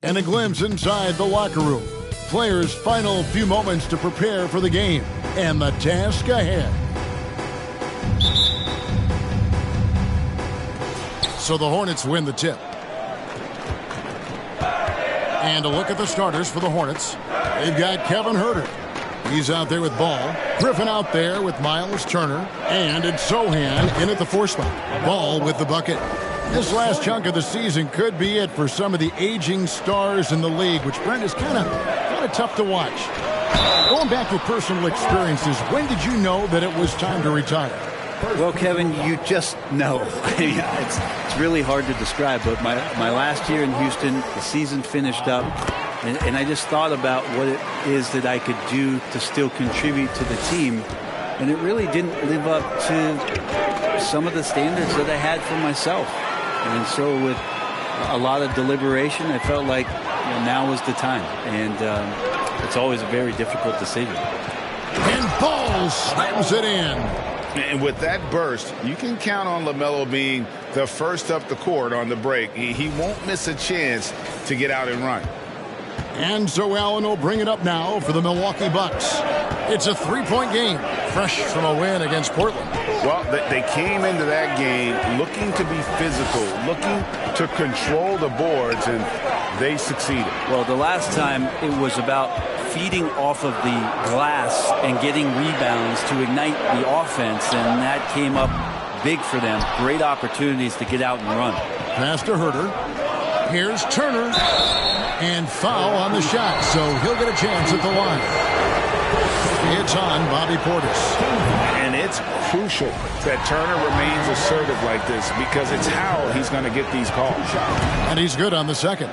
And a glimpse inside the locker room. Players' final few moments to prepare for the game and the task ahead. So the Hornets win the tip. And a look at the starters for the Hornets. They've got Kevin Huerter. He's out there with Ball. Griffin out there with Miles Turner. And it's Sochan in at the 4 spot. Ball with the bucket. This last chunk of the season could be it for some of the aging stars in the league, which, Brent, is kind of tough to watch. Going back to personal experiences, when did you know that it was time to retire? Well, Kevin, you just know. It's really hard to describe, but my last year in Houston, the season finished up, and I just thought about what it is that I could do to still contribute to the team, and it really didn't live up to some of the standards that I had for myself. And so with a lot of deliberation, I felt like now was the time. And it's always a very difficult decision. And Ball slams it in. And with that burst, you can count on LaMelo being the first up the court on the break. He won't miss a chance to get out and run. And so Allen will bring it up now for the Milwaukee Bucks. It's a 3-point game, fresh from a win against Portland. Well, they came into that game looking to be physical, looking to control the boards, and they succeeded. Well, the last time it was about feeding off of the glass and getting rebounds to ignite the offense, and that came up big for them. Great opportunities to get out and run. Pass to Huerter. Here's Turner. And foul on the shot, so he'll get a chance at the line. It's on Bobby Portis. And it's crucial that Turner remains assertive like this because it's how he's going to get these calls. And he's good on the second.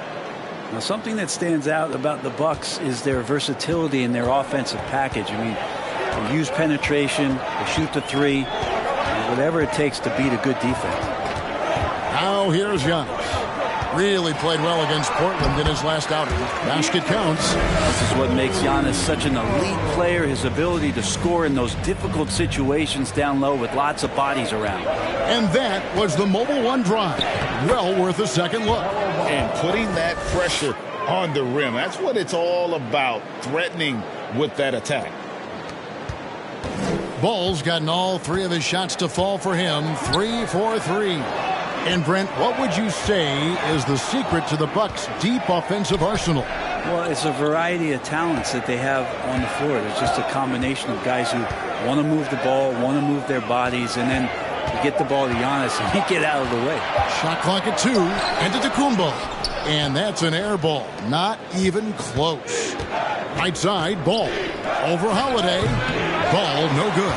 Now, something that stands out about the Bucks is their versatility in their offensive package. I mean, they use penetration, they shoot the three, whatever it takes to beat a good defense. Now here's Giannis. Really played well against Portland in his last outing. Basket counts. This is what makes Giannis such an elite player, his ability to score in those difficult situations down low with lots of bodies around. And that was the Mobile One drive. Well worth a second look. And putting that pressure on the rim, that's what it's all about, threatening with that attack. Ball's gotten all 3 of his shots to fall for him. 3 for 3. And Brent, what would you say is the secret to the Bucks' deep offensive arsenal? Well, it's a variety of talents that they have on the floor. It's just a combination of guys who want to move the ball, want to move their bodies, and then you get the ball to Giannis and he get out of the way. Shot clock at 2, and to Antetokounmpo. And that's an air ball. Not even close. Right side, Ball. Over Holiday. Ball, no good.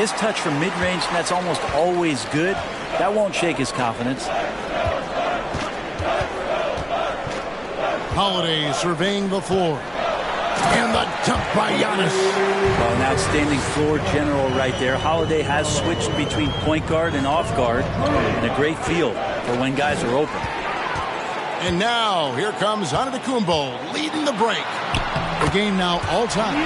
His touch from mid-range, that's almost always good. That won't shake his confidence. Holiday surveying the floor. And the dunk by Giannis. Well, an outstanding floor general right there. Holiday has switched between point guard and off guard. And a great feel for when guys are open. And now, here comes Antetokounmpo leading the break. The game now all-time.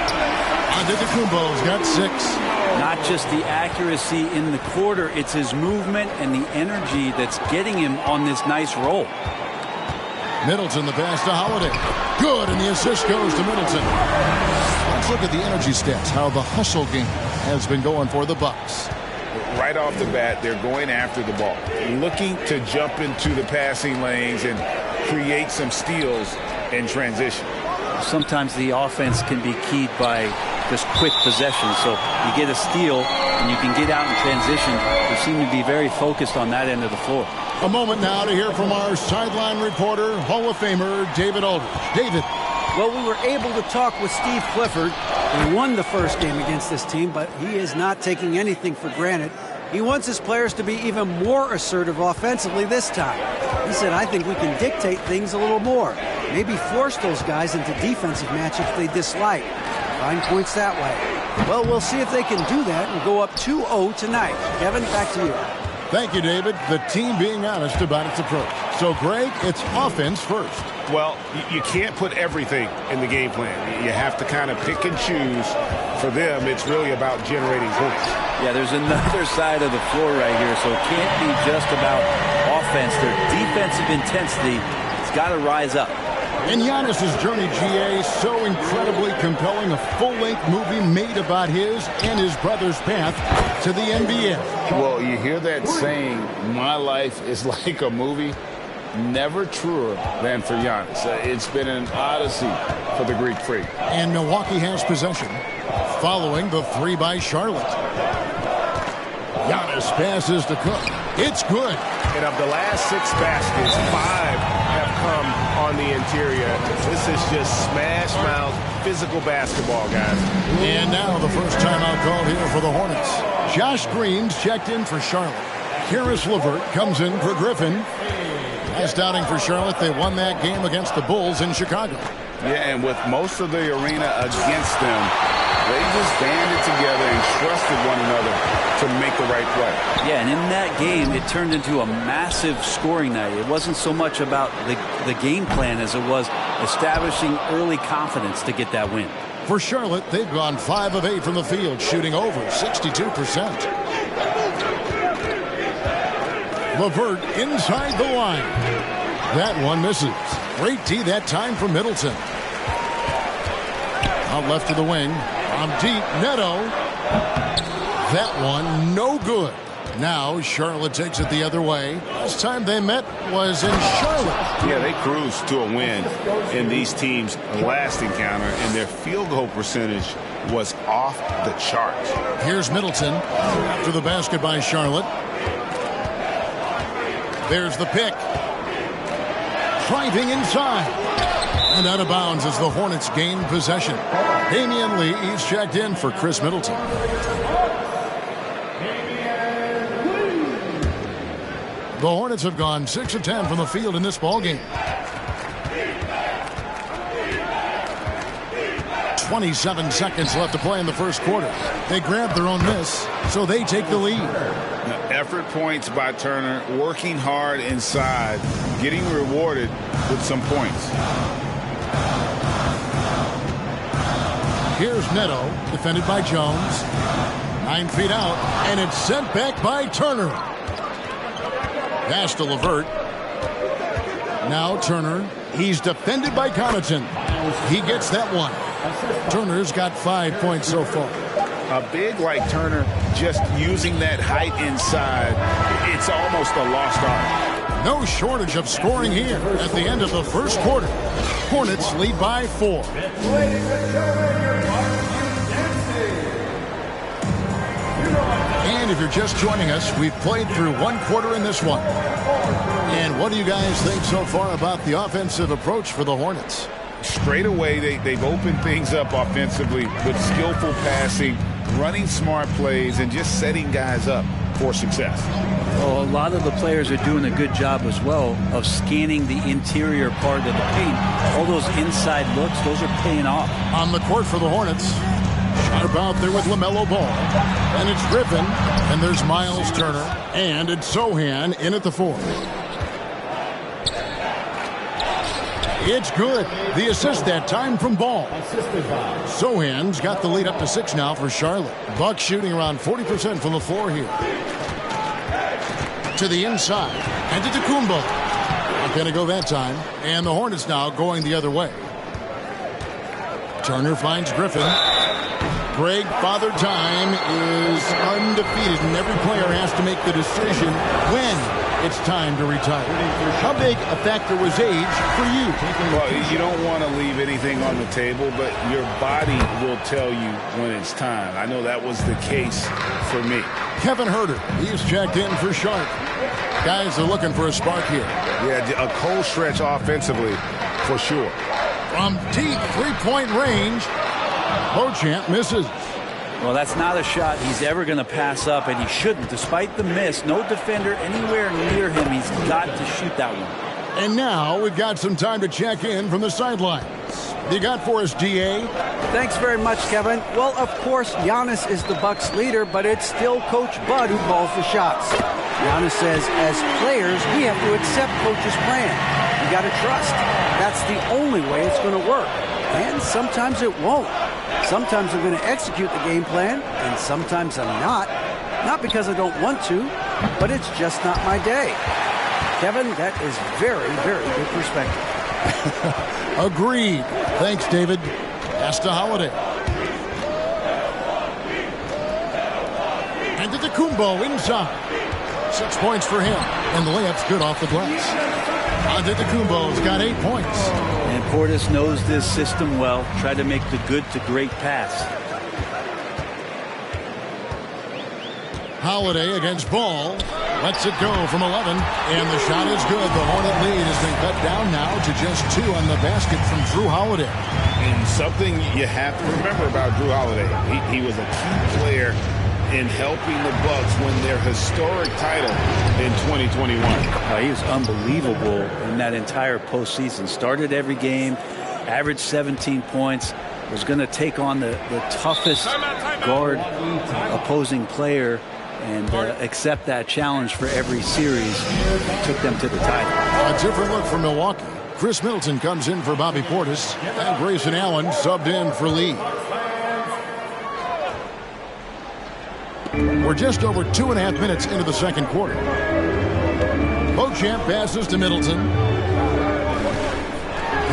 Antetokounmpo's got 6. Not just the accuracy in the quarter, it's his movement and the energy that's getting him on this nice roll. Middleton, the pass to Holiday. Good, and the assist goes to Middleton. Let's look at the energy stats, how the hustle game has been going for the Bucks. Right off the bat, they're going after the ball, looking to jump into the passing lanes and create some steals in transition. Sometimes the offense can be keyed by just quick possession. So you get a steal and you can get out in transition. They seem to be very focused on that end of the floor. A moment now to hear from our sideline reporter, Hall of Famer David Aldridge. David. Well, we were able to talk with Steve Clifford. He won the first game against this team, but he is not taking anything for granted. He wants his players to be even more assertive offensively this time. He said, I think we can dictate things a little more. Maybe force those guys into defensive matchups they dislike. Find points that way. Well, we'll see if they can do that and go up 2-0 tonight. Kevin, back to you. Thank you, David. The team being honest about its approach. So, Greg, it's offense first. Well, you can't put everything in the game plan. You have to kind of pick and choose. For them, it's really about generating points. Yeah, there's another side of the floor right here, so it can't be just about offense. Their defensive intensity has got to rise up. And Giannis's journey, GA, so incredibly compelling. A full-length movie made about his and his brother's path to the NBA. Well, you hear that saying, my life is like a movie. Never truer than for Giannis. It's been an odyssey for the Greek Freak. And Milwaukee has possession following the three by Charlotte. Giannis passes to Cook. It's good. And of the last 6 baskets, 5 have come on the interior. This is just smash mouth, physical basketball, guys. And now the first timeout called here for the Hornets. Josh Green's checked in for Charlotte. Karis LeVert comes in for Griffin. Last outing for Charlotte, they won that game against the Bulls in Chicago. Yeah, and with most of the arena against them, they just banded together and trusted one another to make the right play. Yeah, and in that game, it turned into a massive scoring night. It wasn't so much about the game plan as it was establishing early confidence to get that win. For Charlotte, they've gone 5 of 8 from the field, shooting over 62%. LeVert inside the line. That one misses. Great D that time from Middleton. Out left to the wing. From deep, Neto. That one no good. Now Charlotte takes it the other way. Last time they met was in Charlotte. Yeah, they cruised to a win in these teams' last encounter, and their field goal percentage was off the charts. Here's Middleton after the basket by Charlotte. There's the pick. Driving inside. And out of bounds as the Hornets gain possession. Damian Lee is checked in for Chris Middleton. The Hornets have gone 6 of 10 from the field in this ballgame. 27 seconds left to play in the first quarter. They grab their own miss, so they take the lead. Effort points by Turner, working hard inside, getting rewarded with some points. Here's Neto, defended by Jones. 9 feet out, and it's sent back by Turner. Pass to LeVert. Now Turner. He's defended by Connaughton. He gets that one. Turner's got 5 points so far. A big like Turner, just using that height inside, it's almost a lost art. No shortage of scoring here at the end of the first quarter. Hornets lead by 4. And if you're just joining us, we've played through 1 quarter in this one. And what do you guys think so far about the offensive approach for the Hornets? Straight away, they've opened things up offensively with skillful passing, running smart plays, and just setting guys up for success. Well, a lot of the players are doing a good job as well of scanning the interior part of the paint. All those inside looks, those are paying off. On the court for the Hornets, sharp out there with LaMelo Ball. And it's Griffin, and there's Miles Turner, and it's Sohan in at the 4. It's good. The assist that time from Ball. Sohan's got the lead up to 6 now for Charlotte. Bucks shooting around 40% from the floor here. To the inside. And to Tacumbo. Not going to go that time. And the Hornets now going the other way. Turner finds Griffin. Greg, Father Time is undefeated, and every player has to make the decision when it's time to retire. How big a factor was age for you? Well, you don't want to leave anything on the table, but your body will tell you when it's time. I know that was the case for me. Kevin Huerter, he's checked in for Sharp. Guys are looking for a spark here. Yeah, a cold stretch offensively, for sure. From deep three-point range, Beauchamp misses. Well, that's not a shot he's ever going to pass up, and he shouldn't. Despite the miss, no defender anywhere near him. He's got to shoot that one. And now we've got some time to check in from the sidelines. You got for us, DA? Thanks very much, Kevin. Well, of course, Giannis is the Bucks' leader, but it's still Coach Bud who calls the shots. Giannis says, as players, we have to accept Coach's plan. We got to trust. That's the only way it's going to work. And sometimes it won't. Sometimes I'm going to execute the game plan, and sometimes I'm not. Not because I don't want to, but it's just not my day. Kevin, that is very, very good perspective. Agreed. Thanks, David. Pass to Holiday. And to Antetokounmpo inside. 6 points for him. And the layup's good off the glass. Antetokounmpo's got 8 points. And Portis knows this system well. Try to make the good to great pass. Holiday against Ball. Lets it go from 11. And the shot is good. The Hornet lead has been cut down now to just 2 on the basket from Drew Holiday. And something you have to remember about Drew Holiday. He was a key player in helping the Bucks win their historic title in 2021. He was unbelievable in that entire postseason. Started every game, averaged 17 points, was going to take on the toughest guard opposing player and accept that challenge for every series. Took them to the title. A different look for Milwaukee. Chris Middleton comes in for Bobby Portis, and Grayson Allen subbed in for Lee. We're just over 2.5 minutes into the second quarter. Beauchamp passes to Middleton.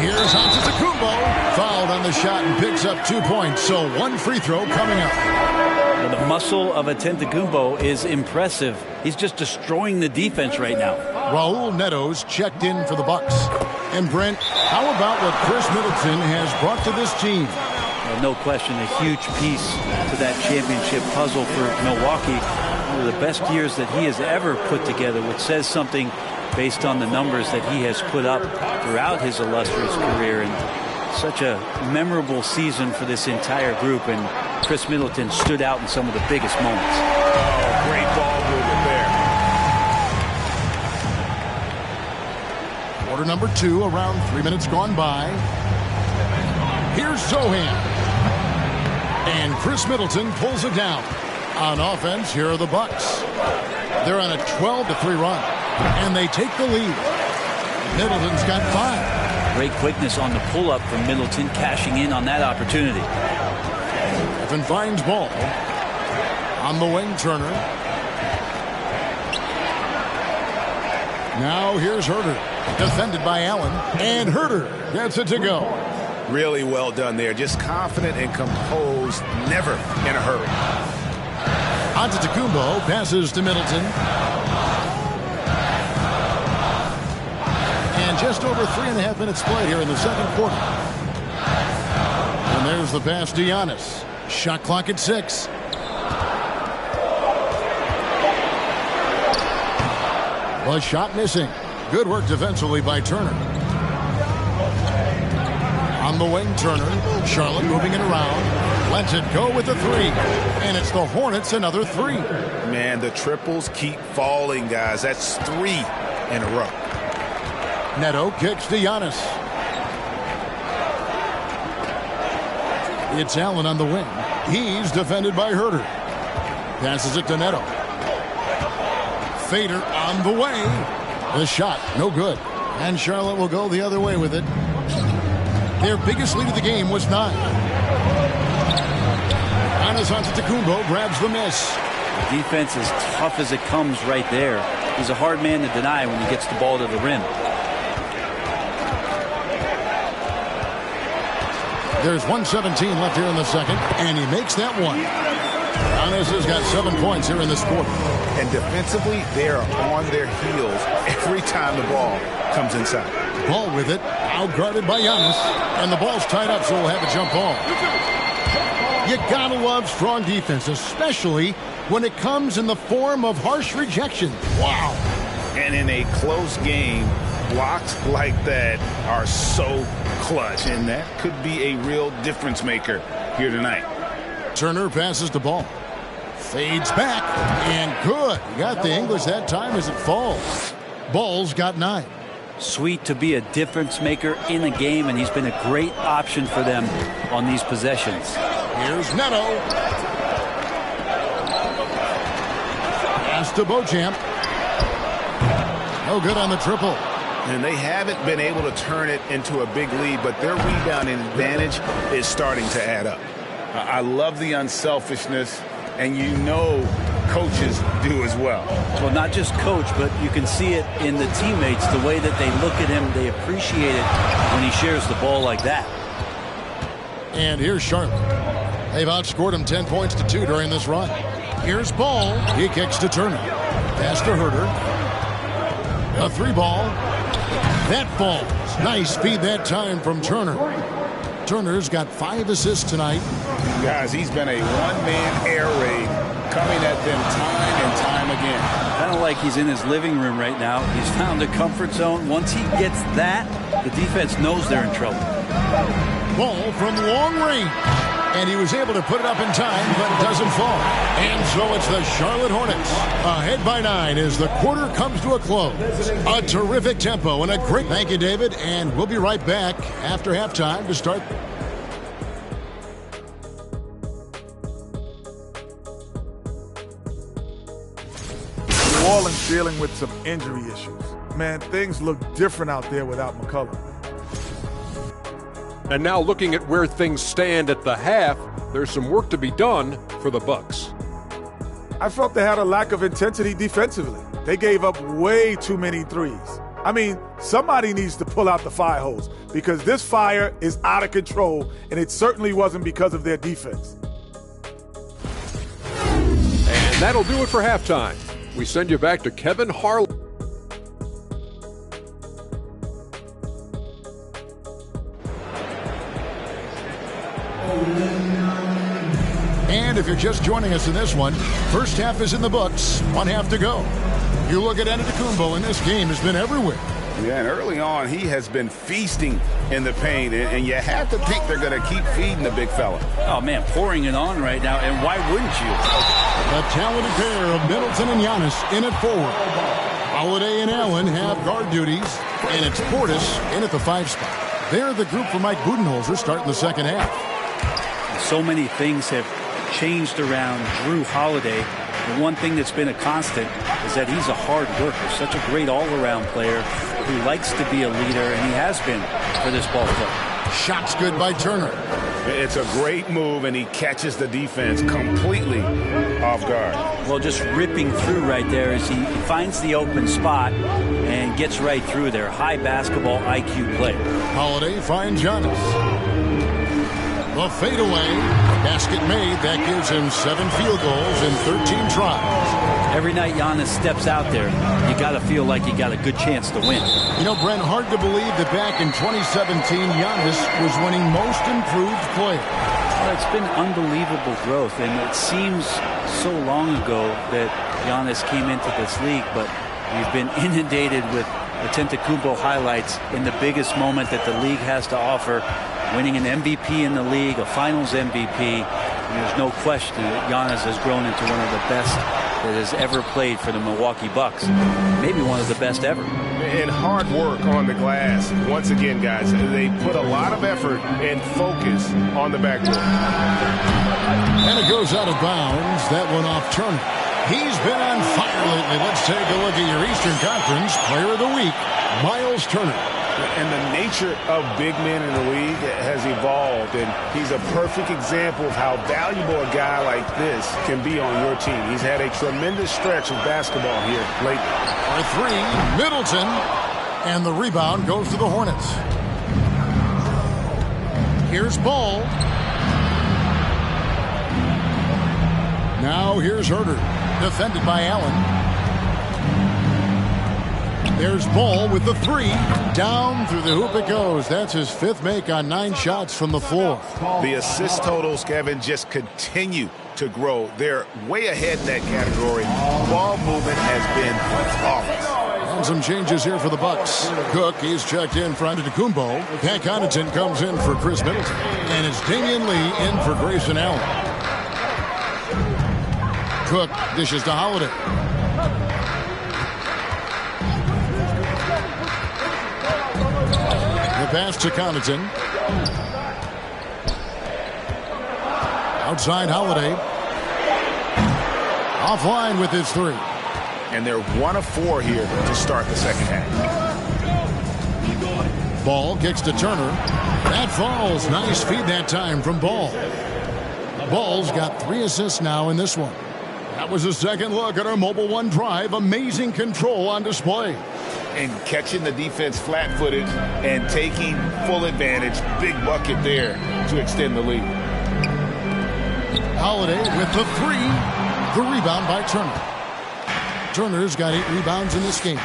Here's Antetokounmpo. Fouled on the shot and picks up 2 points. So 1 free throw coming up. Well, the muscle of Antetokounmpo is impressive. He's just destroying the defense right now. Raul Neto's checked in for the Bucks. And Brent, how about what Chris Middleton has brought to this team? No question, a huge piece to that championship puzzle for Milwaukee. One of the best years that he has ever put together, which says something based on the numbers that he has put up throughout his illustrious career. And such a memorable season for this entire group. And Chris Middleton stood out in some of the biggest moments. Oh, great ball movement there. Quarter number 2, around 3 minutes gone by. Here's Zohan. And Chris Middleton pulls it down. On offense, here are the Bucks. They're on a 12-3 run. And they take the lead. Middleton's got 5. Great quickness on the pull-up from Middleton, cashing in on that opportunity. Evan finds Ball. On the wing, Turner. Now here's Herter. Defended by Allen. And Herter gets it to go. Really well done there. Just confident and composed, never in a hurry. Antetokounmpo passes to Middleton. And just over 3.5 minutes played here in the second quarter. And there's the pass to Giannis. Shot clock at 6. The shot missing. Good work defensively by Turner. On the wing, Turner. Charlotte moving it around. Lets it go with the 3. And it's the Hornets another 3. Man, the triples keep falling, guys. That's 3 in a row. Neto kicks to Giannis. It's Allen on the wing. He's defended by Herter. Passes it to Neto. Fader on the way. The shot, no good. And Charlotte will go the other way with it. Their biggest lead of the game was 9. Giannis Antetokounmpo grabs the miss. The defense is tough as it comes right there. He's a hard man to deny when he gets the ball to the rim. There's 1:17 left here in the second, and he makes that one. Giannis has got 7 points here in this quarter. And defensively, they are on their heels every time the ball comes inside. Ball with it, out guarded by Giannis, and the ball's tied up, so we'll have a jump ball. You gotta love strong defense, especially when it comes in the form of harsh rejection. Wow. And in a close game, blocks like that are so clutch, and that could be a real difference maker here tonight. Turner passes the ball. Fades back, and good. He got the English that time as it falls. Ball's got 9. Sweet to be a difference maker in a game, and he's been a great option for them on these possessions. Here's Neto. Pass to Beauchamp. No good on the triple. And they haven't been able to turn it into a big lead, but their rebounding advantage is starting to add up. I love the unselfishness, and you know coaches do as well. Well, not just coach, but you can see it in the teammates, the way that they look at him. They appreciate it when he shares the ball like that. And here's Charlotte. They've outscored him 10 points to 2 during this run. Here's Ball. He kicks to Turner. Pass to Herter. A 3-ball. That falls. Nice feed that time from Turner. Turner's got 5 assists tonight. Guys, he's been a one-man air raid coming at them time and time again. Kind of like he's in his living room right now. He's found a comfort zone. Once he gets that, the defense knows they're in trouble. Ball from long range. And he was able to put it up in time, but it doesn't fall. And so it's the Charlotte Hornets ahead by 9 as the quarter comes to a close. A terrific tempo and a great thank you, David. And we'll be right back after halftime to start. New Orleans dealing with some injury issues. Man, things look different out there without McCollum. And now looking at where things stand at the half, there's some work to be done for the Bucks. I felt they had a lack of intensity defensively. They gave up way too many threes. I mean, somebody needs to pull out the fire hose because this fire is out of control, and it certainly wasn't because of their defense. And that'll do it for halftime. We send you back to Kevin Harlan. And if you're just joining us in this one, first half is in the books, 1 half to go. You look at Antetokounmpo, and this game has been everywhere. Yeah, and early on, he has been feasting in the paint, and you have to think they're going to keep feeding the big fella. Oh, man, pouring it on right now, and why wouldn't you? A talented pair of Middleton and Giannis in at forward. Holiday and Allen have guard duties, and it's Portis in at the 5 spot. They're the group for Mike Budenholzer starting the second half. So many things have changed around Jrue Holiday. The one thing that's been a constant is that he's a hard worker, such a great all-around player who likes to be a leader, and he has been for this ball club. Shots good by Turner. It's a great move, and he catches the defense completely off guard. Well, just ripping through right there as he finds the open spot and gets right through there. High basketball IQ play. Holiday finds Giannis. The fadeaway, basket made. That gives him 7 field goals in 13 tries. Every night Giannis steps out there, you got to feel like you got a good chance to win. You know, Brent, hard to believe that back in 2017, Giannis was winning most improved player. Well, it's been unbelievable growth, and it seems so long ago that Giannis came into this league, but we've been inundated with Antetokounmpo highlights in the biggest moment that the league has to offer, winning an MVP in the league, a finals MVP, and there's no question that Giannis has grown into one of the best that has ever played for the Milwaukee Bucks. Maybe one of the best ever. And hard work on the glass. Once again, guys, they put a lot of effort and focus on the backboard. And it goes out of bounds. That one off Turner. He's been on fire lately. Let's take a look at your Eastern Conference Player of the Week, Miles Turner. And the nature of big men in the league has evolved, and he's a perfect example of how valuable a guy like this can be on your team. He's had a tremendous stretch of basketball here lately. For 3, Middleton, and the rebound goes to the Hornets. Here's Ball. Now here's Herter, defended by Allen. There's Ball with the 3. Down through the hoop it goes. That's his 5th make on 9 shots from the floor. The assist totals, Kevin, just continue to grow. They're way ahead in that category. Ball movement has been flawless. And some changes here for the Bucks. Cook, he's checked in for Antetokounmpo. Pat Connaughton comes in for Chris Middleton. And it's Damian Lee in for Grayson Allen. Cook dishes to Holiday. Pass to Connaughton. Outside Holiday. Offline with his 3. And they're 1 of 4 here to start the second half. Ball kicks to Turner. That falls. Nice feed that time from Ball. Ball's got 3 assists now in this one. That was a second look at our Mobile One drive. Amazing control on display. And catching the defense flat-footed and taking full advantage. Big bucket there to extend the lead. Holiday with the 3. The rebound by Turner. Turner's got 8 rebounds in this game.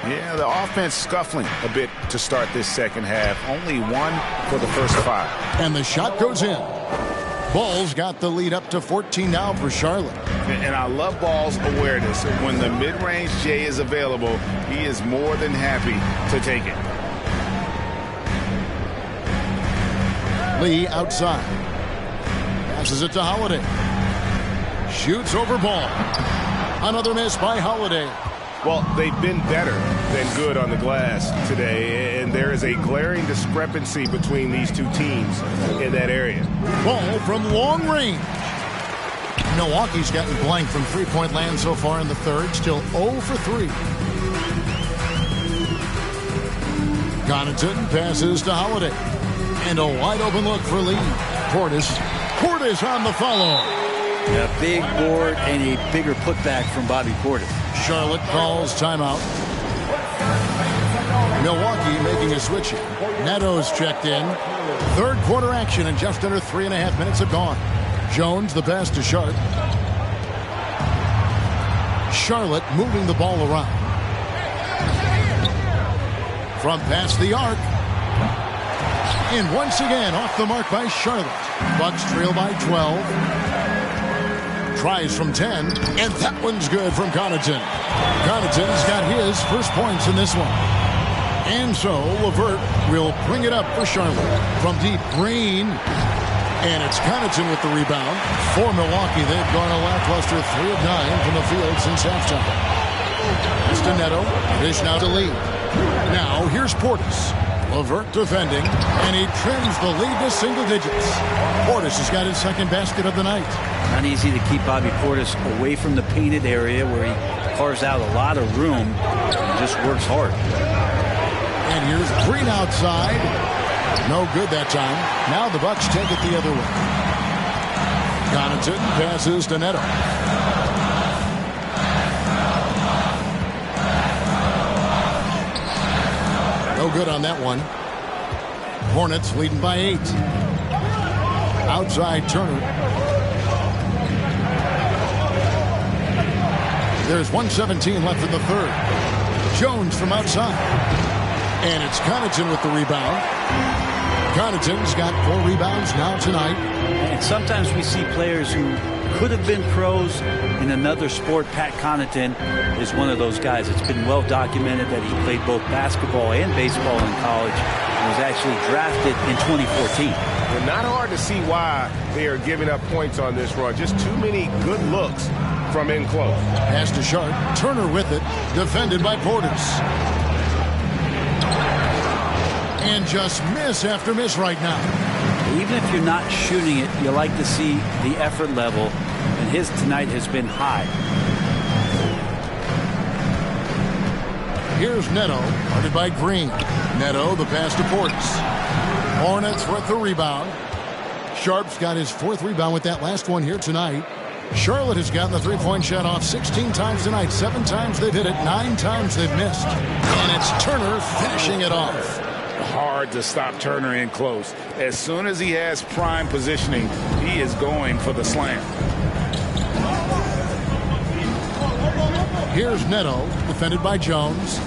Yeah, the offense scuffling a bit to start this second half. Only 1 for the first 5. And the shot goes in. Ball's got the lead up to 14 now for Charlotte. And I love Ball's awareness. When the mid-range J is available, he is more than happy to take it. Lee outside. Passes it to Holiday. Shoots over Ball. Another miss by Holiday. Well, they've been better than good on the glass today, and there is a glaring discrepancy between these two teams in that area. Ball from long range. Milwaukee's gotten blank from three-point land so far in the third. Still 0 for 3. Connaughton passes to Holiday. And a wide-open look for Lee. Portis on the follow. A big board and a bigger putback from Bobby Portis. Charlotte calls timeout. Milwaukee making a switch. Neto's checked in. Third quarter action and just under 3.5 minutes have gone. Jones the pass to Sharp. Charlotte moving the ball around. From past the arc. And once again off the mark by Charlotte. Bucks trail by 12. Tries from 10, and that one's good from Connaughton. Connaughton's got his first points in this one. And so LeVert will bring it up for Charlotte. From deep, Green. And it's Connaughton with the rebound. For Milwaukee, they've gone a lackluster 3 of 9 from the field since halftime. It's to Neto. Dish now to Lee. Now here's Portis. LeVert defending, and he trims the lead to single digits. Portis has got his second basket of the night. Not easy to keep Bobby Portis away from the painted area where he carves out a lot of room and just works hard. And here's Green outside. No good that time. Now the Bucks take it the other way. Connaughton passes to Neto. No good on that one. Hornets leading by 8. Outside Turner. There's 1:17 left in the third. Jones from outside. And it's Connaughton with the rebound. Connaughton's got 4 rebounds now tonight. And sometimes we see players who could have been pros in another sport. Pat Connaughton is one of those guys. It's been well documented that he played both basketball and baseball in college and was actually drafted in 2014. Well, not hard to see why they are giving up points on this run. Just too many good looks from in close. Pass to Sharp. Turner with it. Defended by Portis. And just miss after miss right now. Even if you're not shooting it, you like to see the effort level, and his tonight has been high. Here's Neto, guarded by Green. Neto, the pass to Portis. Hornets with the rebound. Sharp's got his 4th rebound with that last one here tonight. Charlotte has gotten the three-point shot off 16 times tonight. 7 times they've hit it, 9 times they've missed. And it's Turner finishing it off. Hard to stop Turner in close. As soon as he has prime positioning, he is going for the slam. Here's Neto, defended by Jones.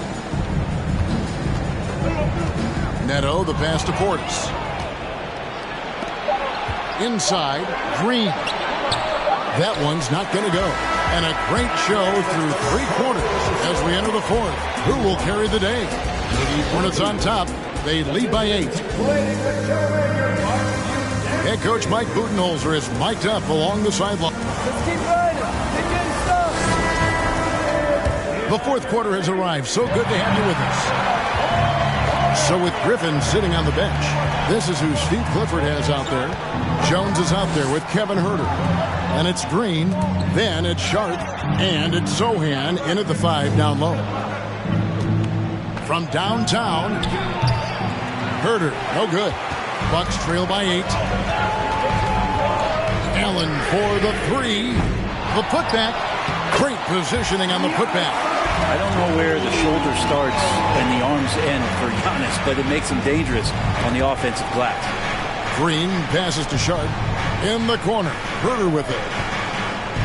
Neto, the pass to Portis. Inside, Green. That one's not going to go. And a great show through 3 quarters as we enter the 4th. Who will carry the day? The Hornets on top. They lead by 8. Head coach Mike Budenholzer is mic'd up along the sideline. The 4th quarter has arrived. So good to have you with us. So with Griffin sitting on the bench, this is who Steve Clifford has out there. Jones is out there with Kevin Huerter. And it's Green, then it's Sharp, and it's Sohan in at the 5 down low. From downtown, Huerter, no good. Bucks trail by 8. Allen for the 3. The putback Great positioning on the putback. I don't know where the shoulder starts and the arms end for Giannis, but it makes him dangerous on the offensive glass. Green passes to Sharp. In the corner. Herder with it.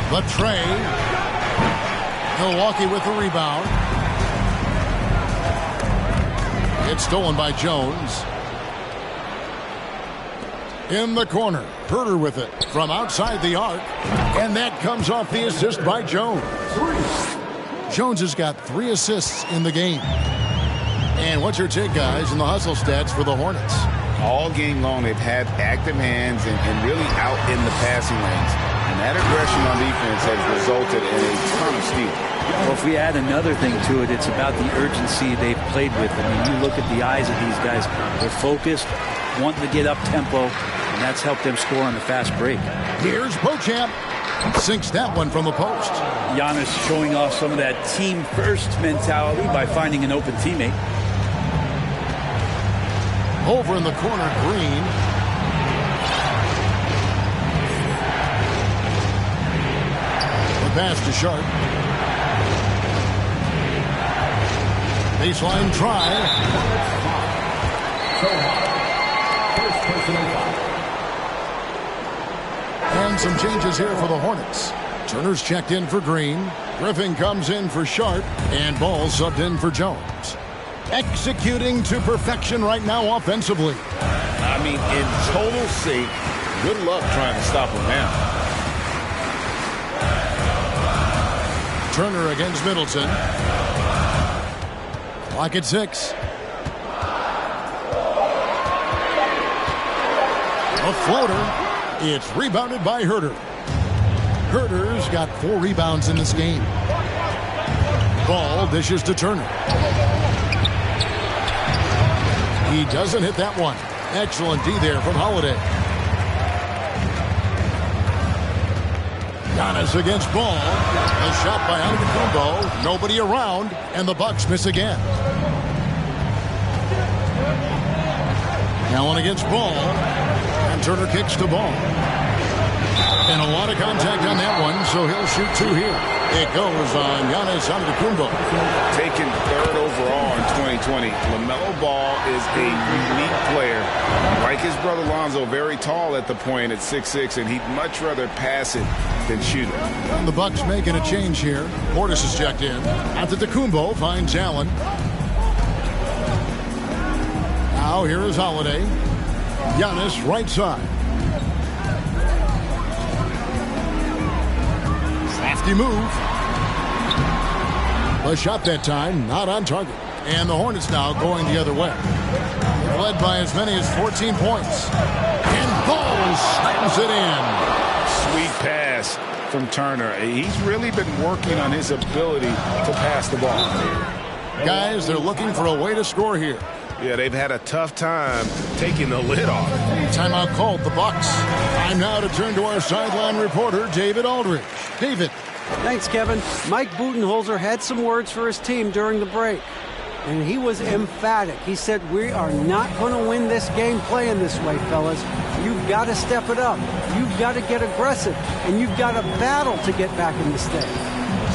The tray. Milwaukee with the rebound. It's stolen by Jones. In the corner. Herder with it from outside the arc. And that comes off the assist by Jones. Jones has got 3 assists in the game. And what's your take, guys, in the hustle stats for the Hornets? All game long, they've had active hands and really out in the passing lanes. And that aggression on defense has resulted in a ton of steals. Well, if we add another thing to it, it's about the urgency they've played with. I mean, you look at the eyes of these guys. They're focused, wanting to get up tempo, and that's helped them score on the fast break. Here's Beauchamp. Sinks that one from the post. Giannis showing off some of that team-first mentality by finding an open teammate. Over in the corner, Green. The pass to Sharp. Baseline try. And some changes here for the Hornets. Turner's checked in for Green. Griffin comes in for Sharp. And Ball subbed in for Jones. Executing to perfection right now offensively. I mean, in total sync, good luck trying to stop him now. Turner against Middleton. Clock at 6. A floater. It's rebounded by Herder. Herder's got 4 rebounds in this game. Ball dishes to Turner. He doesn't hit that one. Excellent D there from Holiday. Giannis against Ball. A shot by Antetokounmpo. Nobody around, and the Bucks miss again. Allen against Ball. And Turner kicks to Ball. And a lot of contact on that one, so he'll shoot 2 here. It goes on Giannis Antetokounmpo. Taken 3rd overall in 2020, LaMelo Ball is a unique player. Like his brother Lonzo, very tall at the point at 6'6", and he'd much rather pass it than shoot it. And the Bucks making a change here. Portis is checked in. Antetokounmpo finds Allen. Now here is Holiday. Giannis right side. Crafty move. A shot that time, not on target. And the Hornets now going the other way. They're led by as many as 14 points. And Ball slams it in. Sweet pass from Turner. He's really been working on his ability to pass the ball. Guys, they're looking for a way to score here. Yeah, they've had a tough time taking the lid off. Timeout called the Bucks. Time now to turn to our sideline reporter, David Aldridge. David. Thanks, Kevin. Mike Budenholzer had some words for his team during the break, and he was emphatic. He said, "We are not going to win this game playing this way, fellas. You've got to step it up. You've got to get aggressive, and you've got to battle to get back in this thing."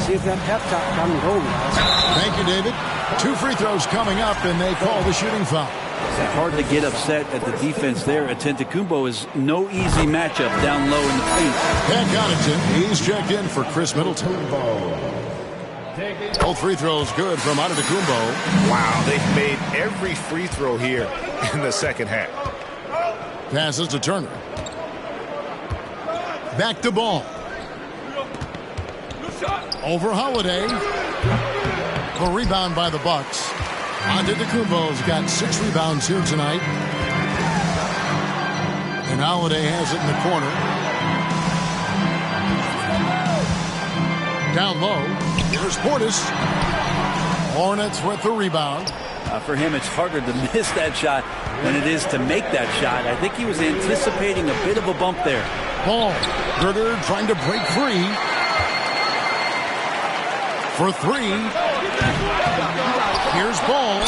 See if that pep talk come and go, guys. Thank you, David. 2 free throws coming up, and they call the shooting foul. It's hard to get upset at the defense there. Antetokounmpo is no easy matchup down low in the paint. Pat Connaughton, he's checked in for Chris Middleton. Both free throws good from Antetokounmpo. Wow, they've made every free throw here in the second half. Passes to Turner. Back to Ball. Over Holiday. A rebound by the Bucks. Antetokounmpo's got 6 rebounds here tonight. And Holiday has it in the corner. Down low. Here's Portis. Hornets with the rebound. For him, it's harder to miss that shot than it is to make that shot. I think he was anticipating a bit of a bump there. Ball. Herder trying to break free. For 3. Here's Ball.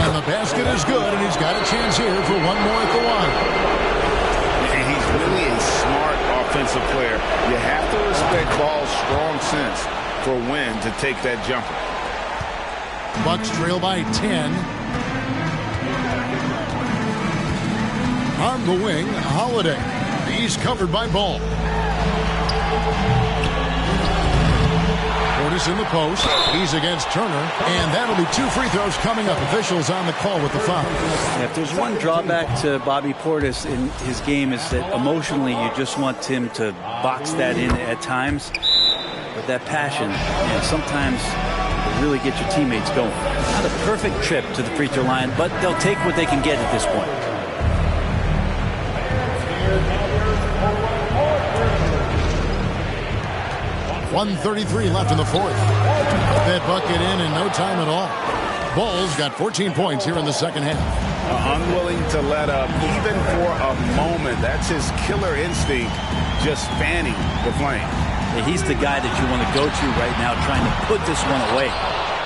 And the basket is good, and he's got a chance here for one more at the line. And he's really a smart offensive player. You have to respect Ball's strong sense. for Wynn to take that jumper. Bucks trail by 10. On the wing, Holiday. He's covered by Ball. Portis in the post. He's against Turner. And that'll be 2 free throws coming up. Officials on the call with the foul. If there's one drawback to Bobby Portis in his game is that emotionally you just want him to box that in at times. But that passion, and sometimes will really get your teammates going. Not a perfect trip to the free throw line, but they'll take what they can get at this point. 1:33 left in the fourth. That bucket in no time at all. Ball's got 14 points here in the second half. Unwilling to let up even for a moment. That's his killer instinct, just fanning the flame. He's the guy that you want to go to right now, trying to put this one away.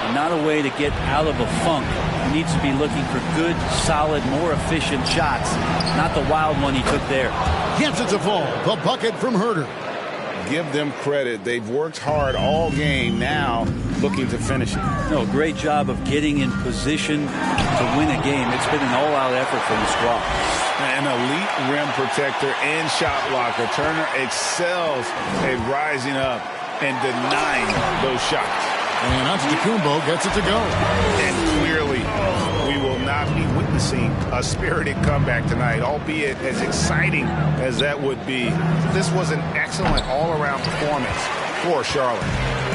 And not a way to get out of a funk. He needs to be looking for good, solid, more efficient shots. Not the wild one he took there. Gets it to fall. The bucket from Herter. Give them credit. They've worked hard all game, now looking to finish it. No, great job of getting in position to win a game. It's been an all-out effort from the squad. An elite rim protector and shot blocker. Turner excels at rising up and denying those shots. And Antetokounmpo gets it to go. And clearly, we will not be witnessing a spirited comeback tonight, albeit as exciting as that would be. This was an excellent all-around performance for Charlotte.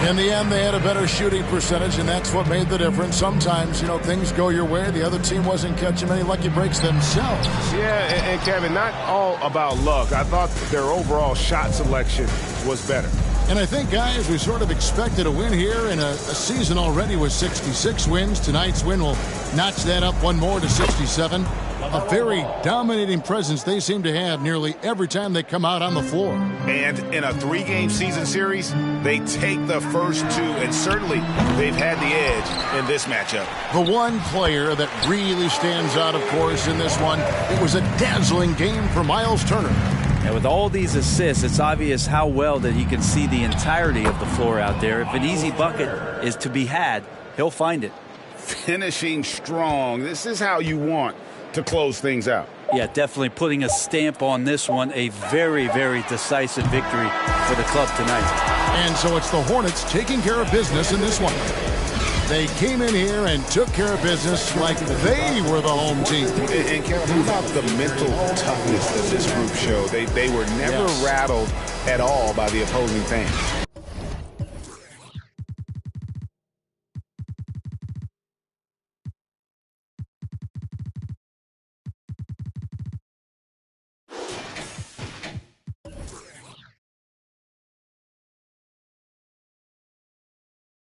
In the end, they had a better shooting percentage, and that's what made the difference. Sometimes, things go your way. The other team wasn't catching many lucky breaks themselves. Yeah, and Kevin, not all about luck. I thought their overall shot selection was better. And I think, guys, we sort of expected a win here in a season already with 66 wins. Tonight's win will notch that up one more to 67. A very dominating presence they seem to have nearly every time they come out on the floor. And in a 3-game season series, they take the first 2, and certainly they've had the edge in this matchup. The one player that really stands out, of course, in this one, it was a dazzling game for Miles Turner. And with all these assists, it's obvious how well that he can see the entirety of the floor out there. If an easy bucket is to be had, he'll find it. Finishing strong. This is how you want to close things out. Yeah, definitely putting a stamp on this one. A very, very decisive victory for the club tonight. And so it's the Hornets taking care of business in this one. They came in here and took care of business like they were the home team. And Kevin, how about the mental toughness that this group showed? They were never rattled at all by the opposing fans.